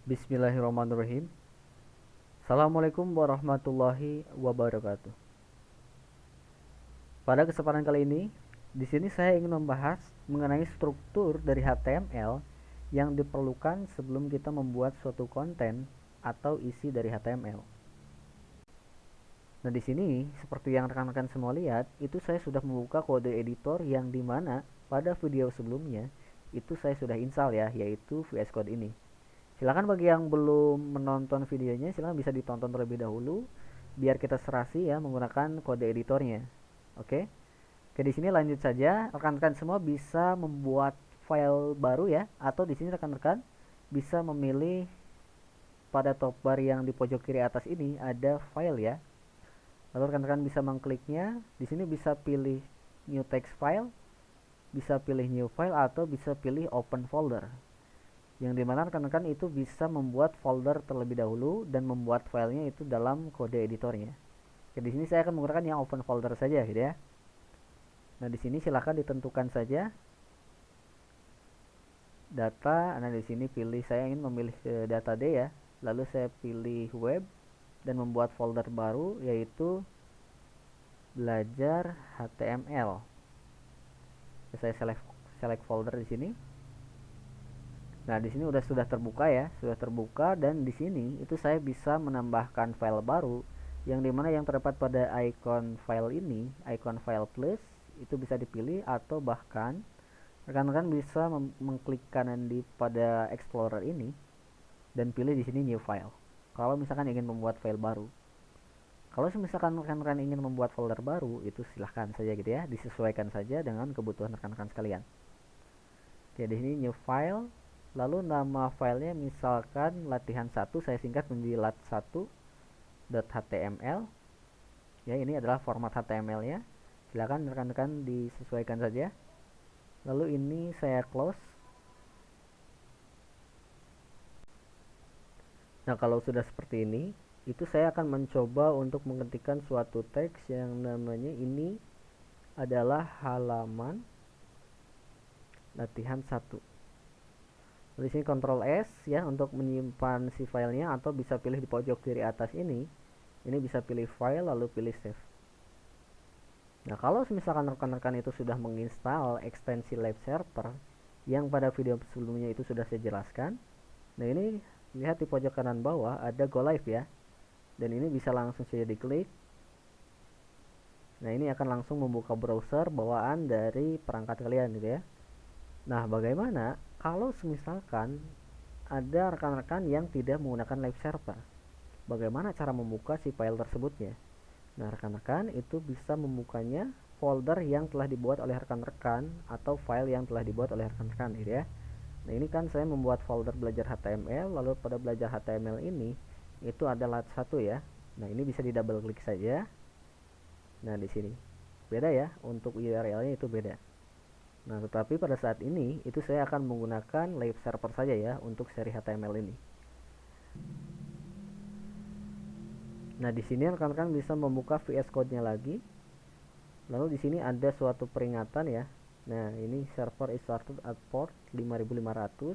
Bismillahirrahmanirrahim. Assalamualaikum warahmatullahi wabarakatuh. Pada kesempatan kali ini, di sini saya ingin membahas mengenai struktur dari HTML yang diperlukan sebelum kita membuat suatu konten atau isi dari HTML. Nah, di sini seperti yang rekan-rekan semua lihat, itu saya sudah membuka kode editor yang dimana pada video sebelumnya itu saya sudah install ya, yaitu VS Code ini. Silakan bagi yang belum menonton videonya, silakan bisa ditonton terlebih dahulu biar kita serasi ya menggunakan kode editornya. Oke. Oke, di sini lanjut saja. Rekan-rekan semua bisa membuat file baru ya, atau di sini rekan-rekan bisa memilih pada top bar yang di pojok kiri atas ini ada file ya. Lalu rekan-rekan bisa mengkliknya. Di sini bisa pilih new text file, bisa pilih new file atau bisa pilih open folder. Yang dimana rekan-rekan itu bisa membuat folder terlebih dahulu dan membuat filenya itu dalam kode editornya. Oke, di sini saya akan menggunakan yang open folder saja gitu ya. Nah, di sini silahkan ditentukan saja data. Nah, di sini pilih, saya ingin memilih data D ya. Lalu saya pilih web dan membuat folder baru yaitu belajar HTML. Saya select folder di sini. Nah, di sini sudah terbuka ya, sudah terbuka, dan di sini itu saya bisa menambahkan file baru yang dimana yang terdapat pada icon file ini, icon file plus itu bisa dipilih, atau bahkan rekan-rekan bisa mengklik kanan di pada Explorer ini dan pilih di sini new file. Kalau misalkan ingin membuat file baru. Kalau misalkan rekan-rekan ingin membuat folder baru, itu silahkan saja gitu ya, disesuaikan saja dengan kebutuhan rekan-rekan sekalian. Oke, di sini new file. Lalu nama filenya misalkan latihan 1, saya singkat menjadi lat1.html. Ya, ini adalah format HTML-nya. Silakan rekan-rekan disesuaikan saja. Lalu ini saya close. Nah, kalau sudah seperti ini, itu saya akan mencoba untuk mengetikkan suatu teks yang namanya ini adalah halaman latihan 1. Di sini Ctrl S ya untuk menyimpan si filenya, atau bisa pilih di pojok kiri atas ini. Ini bisa pilih file lalu pilih save. Nah, kalau misalkan rekan-rekan itu sudah menginstal ekstensi live server yang pada video sebelumnya itu sudah saya jelaskan. Nah, ini lihat di pojok kanan bawah ada go live ya. Dan ini bisa langsung saja diklik. Nah, ini akan langsung membuka browser bawaan dari perangkat kalian gitu ya. Nah, bagaimana kalau misalkan ada rekan-rekan yang tidak menggunakan live server? Bagaimana cara membuka si file tersebutnya? Nah, rekan-rekan itu bisa membukanya folder yang telah dibuat oleh rekan-rekan atau file yang telah dibuat oleh rekan-rekan gitu ya. Nah, ini kan saya membuat folder belajar HTML, lalu pada belajar HTML ini itu ada lat1 ya. Nah, ini bisa di double klik saja. Nah, di sini beda ya, untuk URL-nya itu beda. Nah, tetapi pada saat ini itu saya akan menggunakan live server saja ya untuk seri HTML ini. Nah, di sini rekan-rekan bisa membuka VS Code-nya lagi. Lalu di sini ada suatu peringatan ya. Nah, ini server is started at port 5500,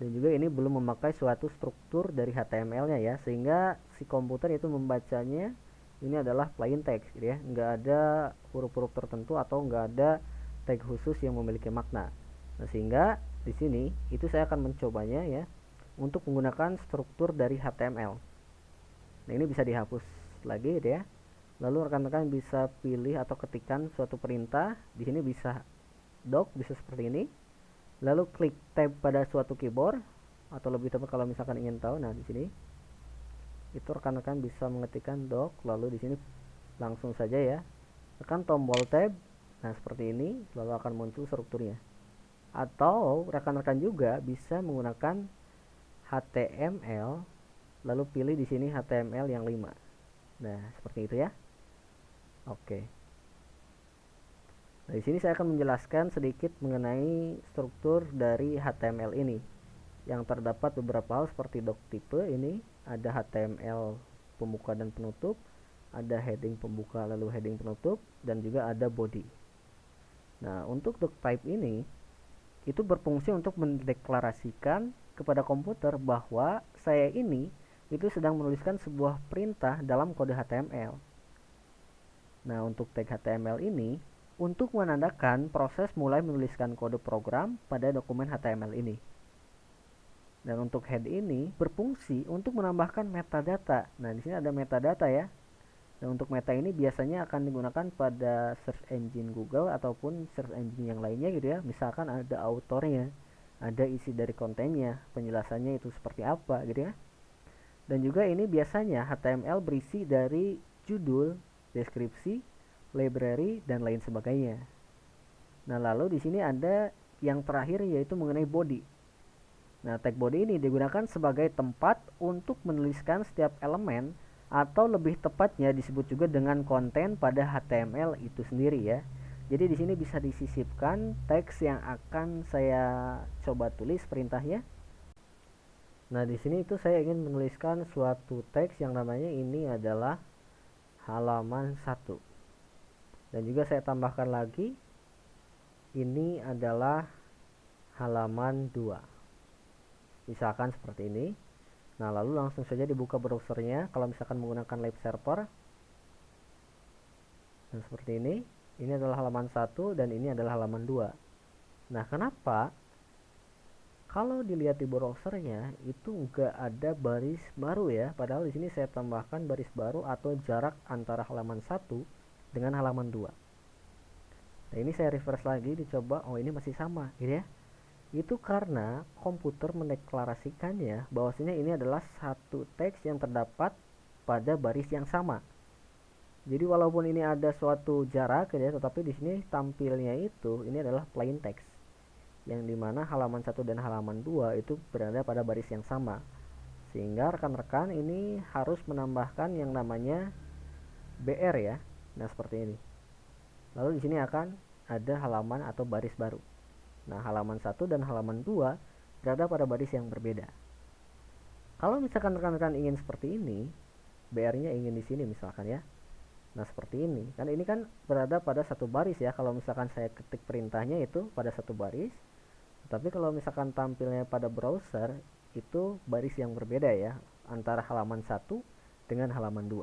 dan juga ini belum memakai suatu struktur dari HTML-nya ya, sehingga si komputer itu membacanya ini adalah plain text gitu ya, nggak ada huruf-huruf tertentu atau nggak ada tag khusus yang memiliki makna. Nah, sehingga di sini itu saya akan mencobanya ya untuk menggunakan struktur dari HTML. Nah, ini bisa dihapus lagi gitu ya. Lalu rekan-rekan bisa pilih atau ketikkan suatu perintah. Di sini bisa doc, bisa seperti ini. Lalu klik tab pada suatu keyboard, atau lebih tepat kalau misalkan ingin tahu, nah di sini itu rekan-rekan bisa mengetikkan doc, lalu di sini langsung saja ya tekan tombol tab. Nah, seperti ini, lalu akan muncul strukturnya. Atau rekan-rekan juga bisa menggunakan HTML, lalu pilih di sini HTML yang 5. Nah, seperti itu ya. Oke. Nah, di sini saya akan menjelaskan sedikit mengenai struktur dari HTML ini. Yang terdapat beberapa hal seperti doc type, ini ada HTML pembuka dan penutup, ada heading pembuka lalu heading penutup, dan juga ada body. Nah, untuk doc type ini itu berfungsi untuk mendeklarasikan kepada komputer bahwa saya ini itu sedang menuliskan sebuah perintah dalam kode HTML. Nah, untuk tag HTML ini untuk menandakan proses mulai menuliskan kode program pada dokumen HTML ini. Dan untuk head ini berfungsi untuk menambahkan metadata. Nah, di sini ada metadata ya. Dan untuk meta ini biasanya akan digunakan pada search engine Google ataupun search engine yang lainnya gitu ya. Misalkan ada autornya, ada isi dari kontennya, penjelasannya itu seperti apa gitu ya. Dan juga ini biasanya HTML berisi dari judul, deskripsi, library, dan lain sebagainya. Nah, lalu di sini ada yang terakhir yaitu mengenai body. Nah, tag body ini digunakan sebagai tempat untuk menuliskan setiap elemen atau lebih tepatnya disebut juga dengan konten pada HTML itu sendiri ya. Jadi di sini bisa disisipkan teks yang akan saya coba tulis perintahnya. Nah, di sini itu saya ingin menuliskan suatu teks yang namanya ini adalah halaman 1. Dan juga saya tambahkan lagi ini adalah halaman 2. Misalkan seperti ini. Nah, lalu langsung saja dibuka browsernya kalau misalkan menggunakan live server. Nah, seperti ini. Ini adalah halaman 1 dan ini adalah halaman 2. Nah, kenapa kalau dilihat di browsernya itu nggak ada baris baru ya? Padahal di sini saya tambahkan baris baru atau jarak antara halaman 1 dengan halaman 2. Nah, ini saya refresh lagi dicoba. Oh, ini masih sama gitu ya. Itu karena komputer mendeklarasikannya bahwasanya ini adalah satu teks yang terdapat pada baris yang sama. Jadi walaupun ini ada suatu jarak ya, tetapi di sini tampilnya itu ini adalah plain text. Yang dimana halaman 1 dan halaman 2 itu berada pada baris yang sama. Sehingga rekan-rekan ini harus menambahkan yang namanya BR ya. Nah, seperti ini. Lalu di sini akan ada halaman atau baris baru. Nah, halaman 1 dan halaman 2 berada pada baris yang berbeda. Kalau misalkan rekan-rekan ingin seperti ini, BR-nya ingin di sini misalkan ya. Nah, seperti ini. Kan ini kan berada pada satu baris ya. Kalau misalkan saya ketik perintahnya itu pada satu baris. Tapi kalau misalkan tampilnya pada browser, itu baris yang berbeda ya. Antara halaman 1 dengan halaman 2.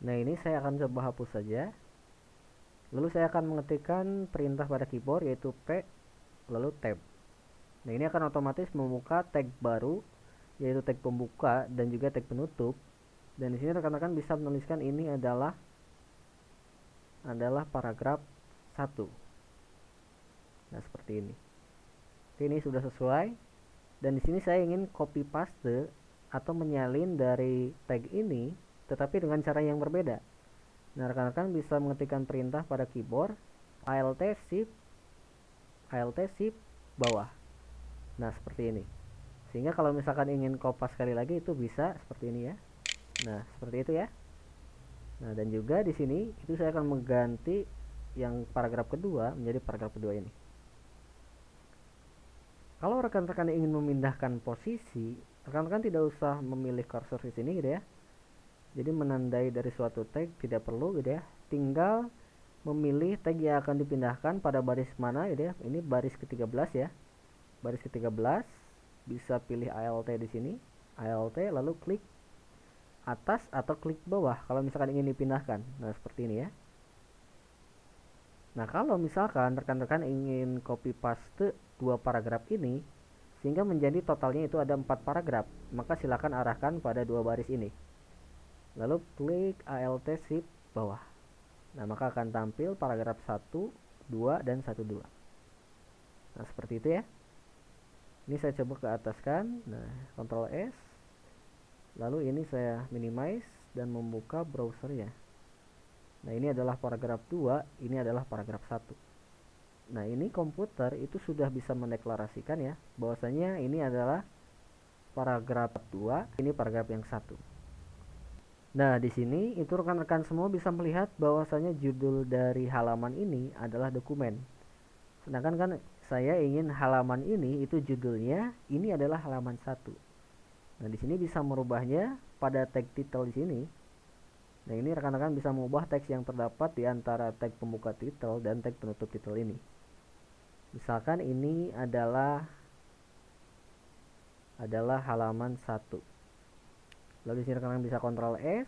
Nah, ini saya akan coba hapus saja. Lalu saya akan mengetikkan perintah pada keyboard yaitu P lalu tab. Nah, ini akan otomatis membuka tag baru yaitu tag pembuka dan juga tag penutup. Dan di sini rekan-rekan bisa menuliskan ini adalah paragraf 1. Nah, seperti ini. Oke, ini sudah sesuai. Dan di sini saya ingin copy paste atau menyalin dari tag ini tetapi dengan cara yang berbeda. Nah, rekan-rekan bisa mengetikkan perintah pada keyboard Alt Shift bawah. Nah, seperti ini. Sehingga kalau misalkan ingin kopas sekali lagi itu bisa seperti ini ya. Nah, seperti itu ya. Nah, dan juga di sini itu saya akan mengganti yang paragraf kedua menjadi paragraf kedua ini. Kalau rekan-rekan ingin memindahkan posisi, rekan-rekan tidak usah memilih cursor di sini gitu ya. Jadi menandai dari suatu tag tidak perlu gitu ya. Tinggal memilih tag yang akan dipindahkan pada baris mana gitu ya. Ini baris ke-13 ya. Baris ke-13 bisa pilih Alt di sini. Alt lalu klik atas atau klik bawah kalau misalkan ingin dipindahkan. Nah, seperti ini ya. Nah, kalau misalkan rekan-rekan ingin copy paste dua paragraf ini sehingga menjadi totalnya itu ada 4 paragraf, maka silakan arahkan pada dua baris ini. Lalu klik Alt Shift bawah. Nah, maka akan tampil paragraf 1, 2, dan 1-2. Nah, seperti itu ya. Ini saya coba ke ataskan. Nah, Ctrl S. Lalu ini saya minimize dan membuka browsernya. Nah, ini adalah paragraf 2, ini adalah paragraf 1. Nah, ini komputer itu sudah bisa mendeklarasikan ya, bahwasanya ini adalah paragraf 2, ini paragraf yang 1. Nah, di sini itu rekan-rekan semua bisa melihat bahwasanya judul dari halaman ini adalah dokumen. Sedangkan kan saya ingin halaman ini itu judulnya ini adalah halaman 1. Nah, di sini bisa merubahnya pada tag title di sini. Nah, ini rekan-rekan bisa mengubah teks yang terdapat di antara tag pembuka title dan tag penutup title ini. Misalkan ini adalah halaman 1. Lalu di sini kalian bisa Ctrl S,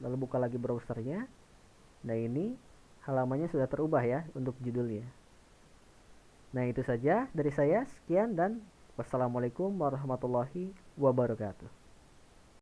lalu buka lagi browsernya. Nah, ini halamannya sudah terubah ya untuk judulnya. Nah, itu saja dari saya. Sekian dan wassalamualaikum warahmatullahi wabarakatuh.